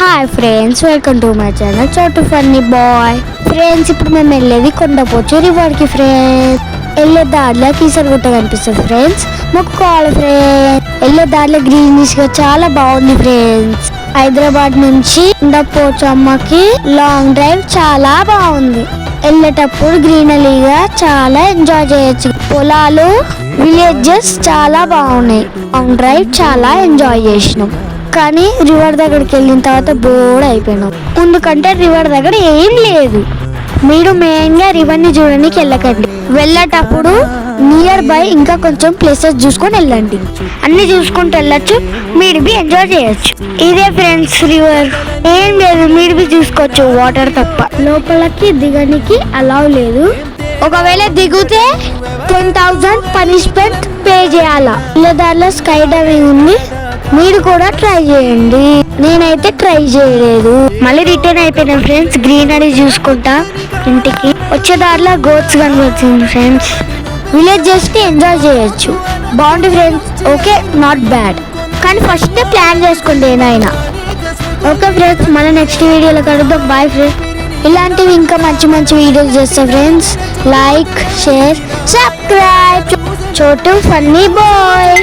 Hi friends, welcome to my channel చోటు funny bye. Friends, ఇప్పుడు మేము వెళ్ళేది కొండపోచు రివర్కి. ఫ్రెండ్స్, వెళ్ళే దారిలో కీసరగుట్ట కనిపిస్తుంది. ఫ్రెండ్స్, మొక్కుకోవాలి. ఫ్రెండ్స్, వెళ్ళే దారిలో గ్రీనిష్ గా చాలా బాగుంది. ఫ్రెండ్స్, హైదరాబాద్ నుంచి కొండపోచు అమ్మకి లాంగ్ డ్రైవ్ చాలా బాగుంది. వెళ్ళేటప్పుడు గ్రీనరీగా చాలా ఎంజాయ్ చేయొచ్చు. పొలాలు, విలేజెస్ చాలా బాగున్నాయి. లాంగ్ డ్రైవ్ చాలా ఎంజాయ్ చేసినాం. కానీ రివర్ దగ్గరికి వెళ్ళిన తర్వాత బోర్డ్ అయిపోయినాం. ఎందుకంటే రివర్ దగ్గర ఏం లేదు. మీరు మెయిన్ గా రివర్ ని చూడడానికి వెళ్ళకండి. వెళ్ళేటప్పుడు నియర్ బై ఇంకా కొంచెం ప్లేసెస్ చూసుకొని వెళ్ళండి. అన్ని చూసుకుంటూ వెళ్ళొచ్చు, మీరు బి ఎంజాయ్ చేయొచ్చు. ఇదే ఫ్రెండ్స్ రివర్. ఏం లేదు, మీరు బి చూసుకోవచ్చు. వాటర్ తప్ప లోపలికి దిగడానికి అలౌ లేదు. ఒకవేళ దిగితే 10,000 పనిష్మెంట్ పే చేయాలా. దారిలో స్కై డైవింగ్ ఉంది, మీరు కూడా ట్రై చేయండి. నేనైతే ట్రై చేయలేదు. మళ్ళీ రిటర్న్ అయిపోయినా ఫ్రెండ్స్. గ్రీనరీ చూసుకుంటా ఇంటికి వచ్చే దారిలో గోట్స్ కనిపించింది. ఫ్రెండ్స్, విలేజ్ చేస్తే ఎంజాయ్ చేయొచ్చు. బాగుంది ఫ్రెండ్స్. Okay, not bad. కానీ ఫస్ట్ ప్లాన్ చేసుకోండి ఏదైనా. ఓకే ఫ్రెండ్స్, మన నెక్స్ట్ వీడియోలో కలుద్దాం. Bye friends. ఇలాంటివి ఇంకా మంచి మంచి వీడియోస్ చేస్తా friends. Like, share, subscribe. Chotu funny bye.